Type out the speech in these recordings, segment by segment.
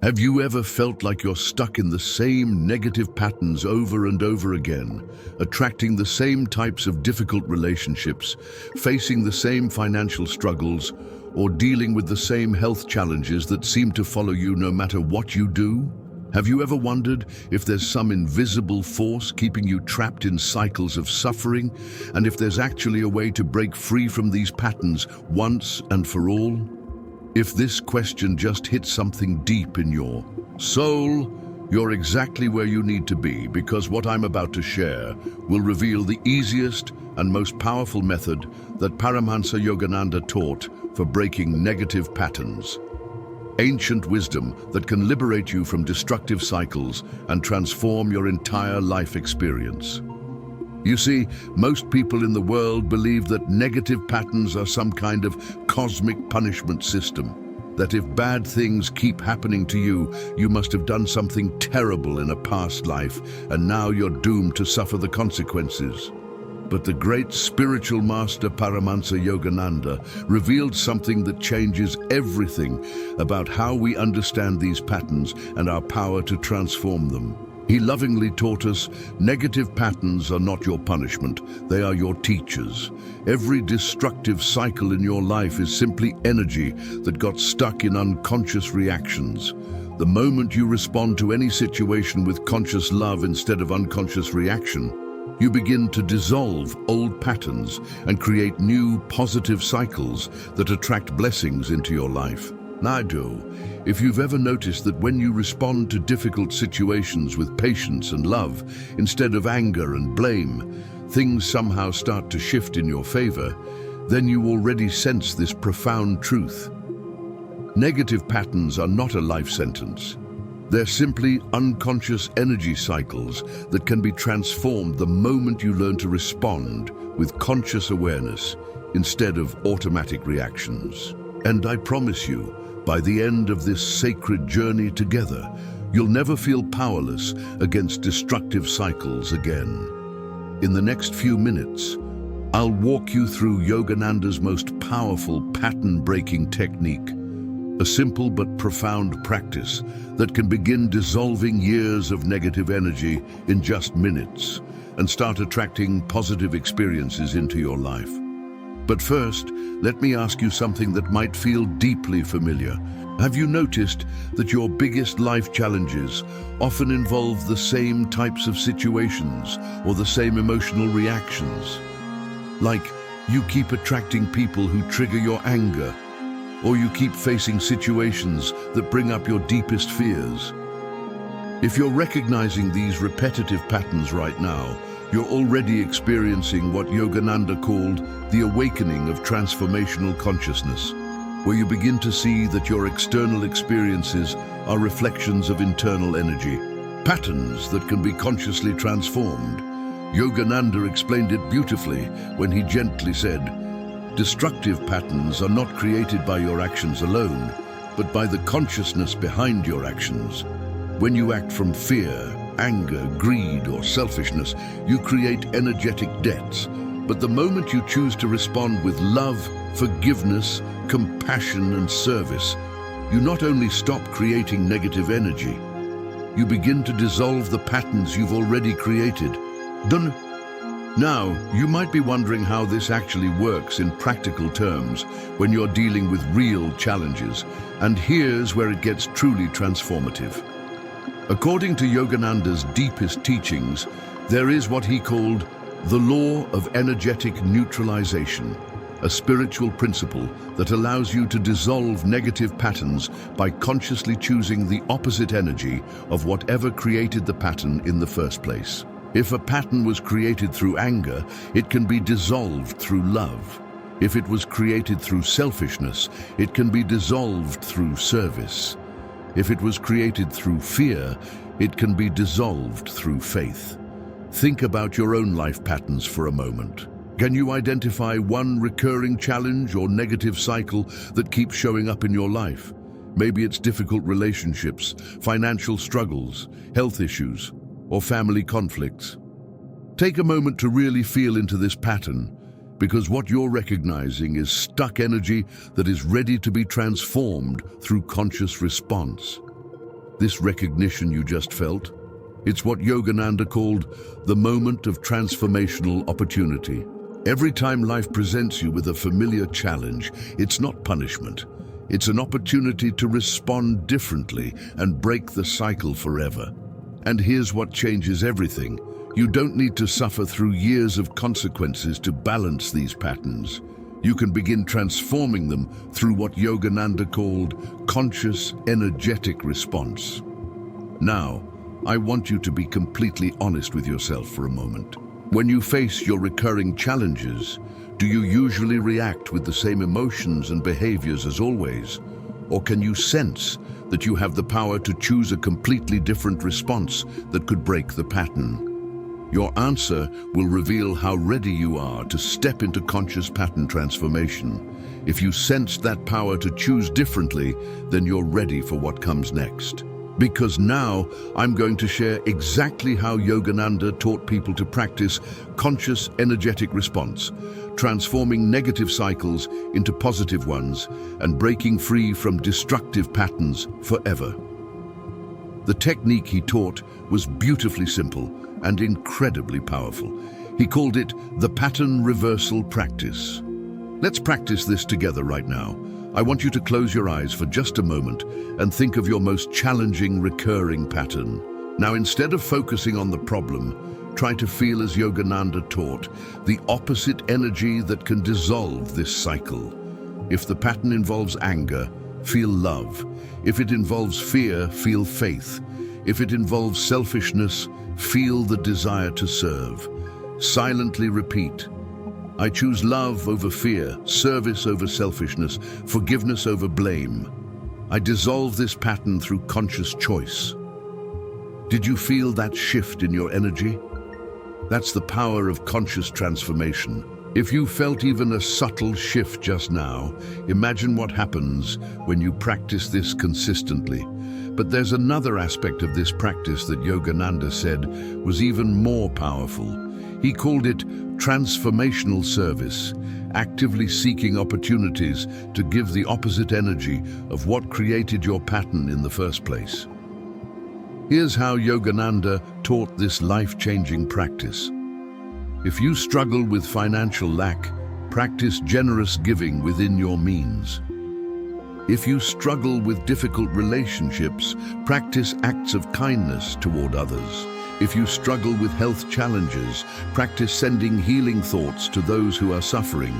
Have you ever felt like you're stuck in the same negative patterns over and over again, attracting the same types of difficult relationships, facing the same financial struggles, or dealing with the same health challenges that seem to follow you no matter what you do? Have you ever wondered if there's some invisible force keeping you trapped in cycles of suffering, and if there's actually a way to break free from these patterns once and for all? If this question just hits something deep in your soul, you're exactly where you need to be, because what I'm about to share will reveal the easiest and most powerful method that Paramhansa Yogananda taught for breaking negative patterns. Ancient wisdom that can liberate you from destructive cycles and transform your entire life experience. You see, most people in the world believe that negative patterns are some kind of cosmic punishment system, that if bad things keep happening to you, you must have done something terrible in a past life, and now you're doomed to suffer the consequences. But the great spiritual master Paramhansa Yogananda revealed something that changes everything about how we understand these patterns and our power to transform them. He lovingly taught us, negative patterns are not your punishment, they are your teachers. Every destructive cycle in your life is simply energy that got stuck in unconscious reactions. The moment you respond to any situation with conscious love instead of unconscious reaction, you begin to dissolve old patterns and create new positive cycles that attract blessings into your life. Now, if you've ever noticed that when you respond to difficult situations with patience and love, instead of anger and blame, things somehow start to shift in your favor, then you already sense this profound truth. Negative patterns are not a life sentence. They're simply unconscious energy cycles that can be transformed the moment you learn to respond with conscious awareness instead of automatic reactions. And I promise you, by the end of this sacred journey together, you'll never feel powerless against destructive cycles again. In the next few minutes, I'll walk you through Yogananda's most powerful pattern-breaking technique, a simple but profound practice that can begin dissolving years of negative energy in just minutes and start attracting positive experiences into your life. But first, let me ask you something that might feel deeply familiar. Have you noticed that your biggest life challenges often involve the same types of situations or the same emotional reactions? Like, you keep attracting people who trigger your anger, or you keep facing situations that bring up your deepest fears. If you're recognizing these repetitive patterns right now, you're already experiencing what Yogananda called the awakening of transformational consciousness, where you begin to see that your external experiences are reflections of internal energy, patterns that can be consciously transformed. Yogananda explained it beautifully when he gently said, "Destructive patterns are not created by your actions alone, but by the consciousness behind your actions. When you act from fear, anger, greed, or selfishness, you create energetic debts. But the moment you choose to respond with love, forgiveness, compassion, and service, you not only stop creating negative energy, you begin to dissolve the patterns you've already created." Now, you might be wondering how this actually works in practical terms when you're dealing with real challenges, and here's where it gets truly transformative. According to Yogananda's deepest teachings, there is what he called the law of energetic neutralization, a spiritual principle that allows you to dissolve negative patterns by consciously choosing the opposite energy of whatever created the pattern in the first place. If a pattern was created through anger, it can be dissolved through love. If it was created through selfishness, it can be dissolved through service. If it was created through fear, it can be dissolved through faith. Think about your own life patterns for a moment. Can you identify one recurring challenge or negative cycle that keeps showing up in your life? Maybe it's difficult relationships, financial struggles, health issues, or family conflicts. Take a moment to really feel into this pattern, because what you're recognizing is stuck energy that is ready to be transformed through conscious response. This recognition you just felt? It's what Yogananda called the moment of transformational opportunity. Every time life presents you with a familiar challenge, it's not punishment. It's an opportunity to respond differently and break the cycle forever. And here's what changes everything. You don't need to suffer through years of consequences to balance these patterns. You can begin transforming them through what Yogananda called conscious, energetic response. Now, I want you to be completely honest with yourself for a moment. When you face your recurring challenges, do you usually react with the same emotions and behaviors as always? Or can you sense that you have the power to choose a completely different response that could break the pattern? Your answer will reveal how ready you are to step into conscious pattern transformation. If you sense that power to choose differently, then you're ready for what comes next. Because now I'm going to share exactly how Yogananda taught people to practice conscious energetic response, transforming negative cycles into positive ones and breaking free from destructive patterns forever. The technique he taught was beautifully simple and incredibly powerful. He called it the pattern reversal practice. Let's practice this together right now. I want you to close your eyes for just a moment and think of your most challenging recurring pattern. Now, instead of focusing on the problem, try to feel, as Yogananda taught, the opposite energy that can dissolve this cycle. If the pattern involves anger, feel love. If it involves fear, feel faith. If it involves selfishness, feel the desire to serve. Silently repeat, I choose love over fear, service over selfishness, forgiveness over blame. I dissolve this pattern through conscious choice. Did you feel that shift in your energy? That's the power of conscious transformation. If you felt even a subtle shift just now, imagine what happens when you practice this consistently. But there's another aspect of this practice that Yogananda said was even more powerful. He called it transformational service, actively seeking opportunities to give the opposite energy of what created your pattern in the first place. Here's how Yogananda taught this life-changing practice. If you struggle with financial lack, practice generous giving within your means. If you struggle with difficult relationships, practice acts of kindness toward others. If you struggle with health challenges, practice sending healing thoughts to those who are suffering.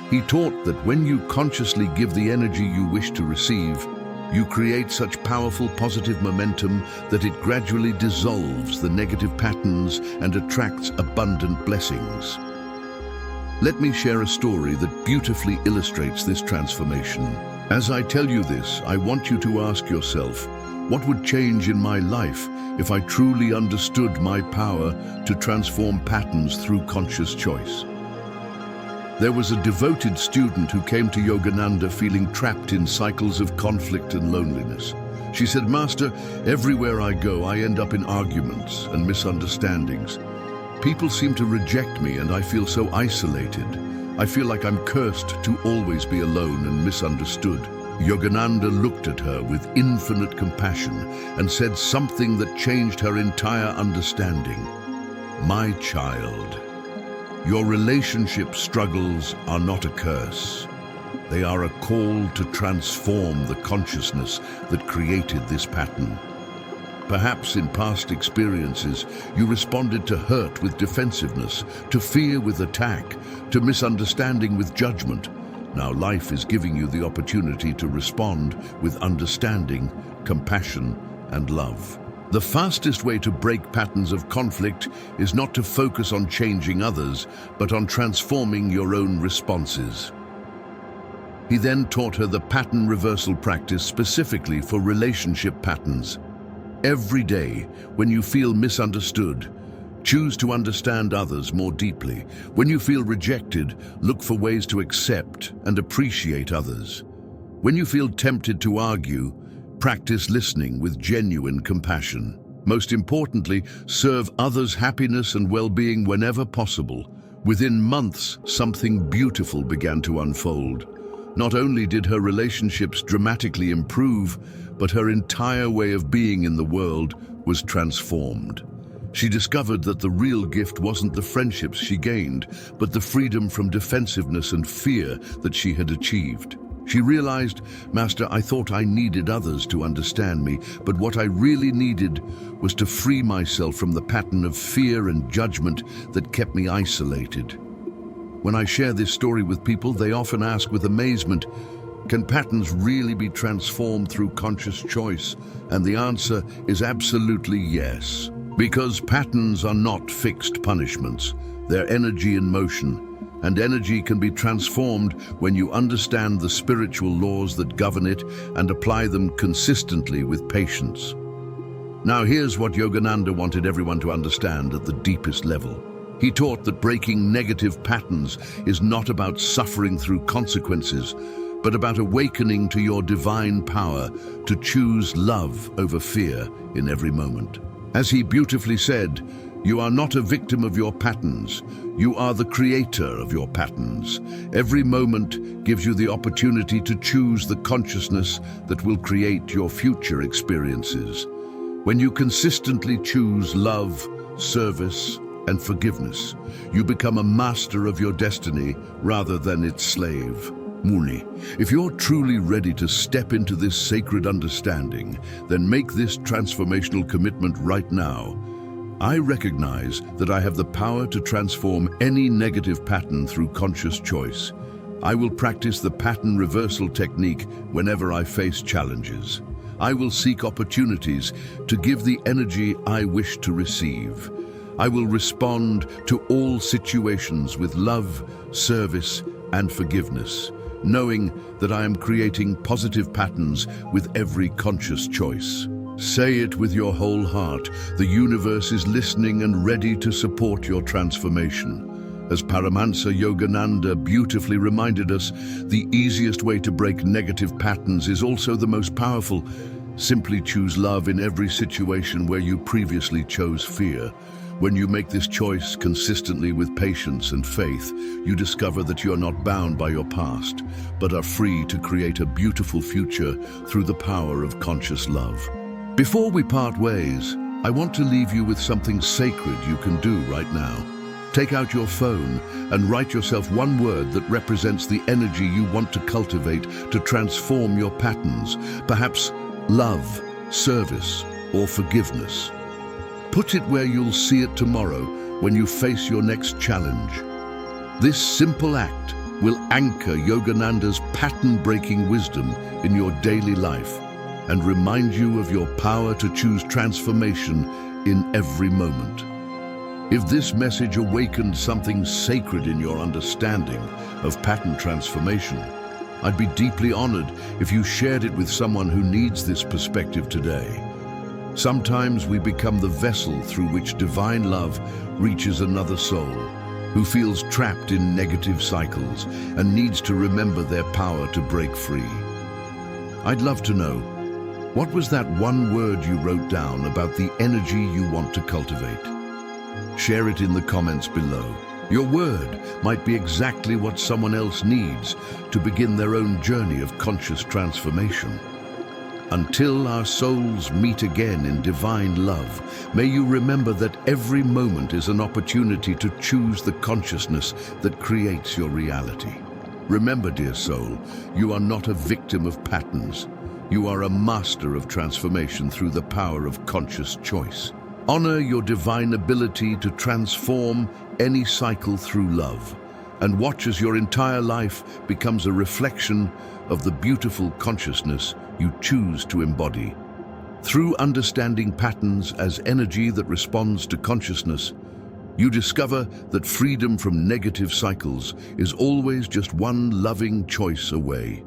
He taught that when you consciously give the energy you wish to receive, you create such powerful positive momentum that it gradually dissolves the negative patterns and attracts abundant blessings. Let me share a story that beautifully illustrates this transformation. As I tell you this, I want you to ask yourself, what would change in my life if I truly understood my power to transform patterns through conscious choice? There was a devoted student who came to Yogananda feeling trapped in cycles of conflict and loneliness. She said, Master, everywhere I go, I end up in arguments and misunderstandings. People seem to reject me and I feel so isolated. I feel like I'm cursed to always be alone and misunderstood. Yogananda looked at her with infinite compassion and said something that changed her entire understanding. My child, your relationship struggles are not a curse. They are a call to transform the consciousness that created this pattern. Perhaps in past experiences, you responded to hurt with defensiveness, to fear with attack, to misunderstanding with judgment. Now life is giving you the opportunity to respond with understanding, compassion, and love. The fastest way to break patterns of conflict is not to focus on changing others, but on transforming your own responses. He then taught her the pattern reversal practice specifically for relationship patterns. Every day, when you feel misunderstood, choose to understand others more deeply. When you feel rejected, look for ways to accept and appreciate others. When you feel tempted to argue, practice listening with genuine compassion. Most importantly, serve others' happiness and well-being whenever possible. Within months, something beautiful began to unfold. Not only did her relationships dramatically improve, but her entire way of being in the world was transformed. She discovered that the real gift wasn't the friendships she gained, but the freedom from defensiveness and fear that she had achieved. She realized, "Master, I thought I needed others to understand me, but what I really needed was to free myself from the pattern of fear and judgment that kept me isolated." When I share this story with people, they often ask with amazement, "Can patterns really be transformed through conscious choice?" And the answer is absolutely yes. Because patterns are not fixed punishments, they're energy in motion. And energy can be transformed when you understand the spiritual laws that govern it and apply them consistently with patience. Now here's what Yogananda wanted everyone to understand at the deepest level. He taught that breaking negative patterns is not about suffering through consequences, but about awakening to your divine power to choose love over fear in every moment. As he beautifully said, "You are not a victim of your patterns. You are the creator of your patterns. Every moment gives you the opportunity to choose the consciousness that will create your future experiences. When you consistently choose love, service, and forgiveness, you become a master of your destiny rather than its slave." Muni, if you're truly ready to step into this sacred understanding, then make this transformational commitment right now. I recognize that I have the power to transform any negative pattern through conscious choice. I will practice the pattern reversal technique whenever I face challenges. I will seek opportunities to give the energy I wish to receive. I will respond to all situations with love, service, and forgiveness, knowing that I am creating positive patterns with every conscious choice. Say it with your whole heart. The universe is listening and ready to support your transformation. As Paramhansa Yogananda beautifully reminded us, the easiest way to break negative patterns is also the most powerful. Simply choose love in every situation where you previously chose fear. When you make this choice consistently with patience and faith, you discover that you are not bound by your past, but are free to create a beautiful future through the power of conscious love. Before we part ways, I want to leave you with something sacred you can do right now. Take out your phone and write yourself one word that represents the energy you want to cultivate to transform your patterns, perhaps love, service, or forgiveness. Put it where you'll see it tomorrow when you face your next challenge. This simple act will anchor Yogananda's pattern-breaking wisdom in your daily life and remind you of your power to choose transformation in every moment. If this message awakened something sacred in your understanding of pattern transformation, I'd be deeply honored if you shared it with someone who needs this perspective today. Sometimes we become the vessel through which divine love reaches another soul who feels trapped in negative cycles and needs to remember their power to break free. I'd love to know, what was that one word you wrote down about the energy you want to cultivate? Share it in the comments below. Your word might be exactly what someone else needs to begin their own journey of conscious transformation. Until our souls meet again in divine love, may you remember that every moment is an opportunity to choose the consciousness that creates your reality. Remember, dear soul, you are not a victim of patterns. You are a master of transformation through the power of conscious choice. Honor your divine ability to transform any cycle through love, and watch as your entire life becomes a reflection of the beautiful consciousness you choose to embody. Through understanding patterns as energy that responds to consciousness, you discover that freedom from negative cycles is always just one loving choice away.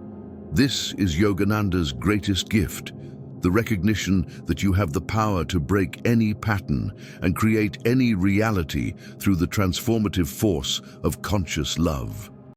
This is Yogananda's greatest gift, the recognition that you have the power to break any pattern and create any reality through the transformative force of conscious love.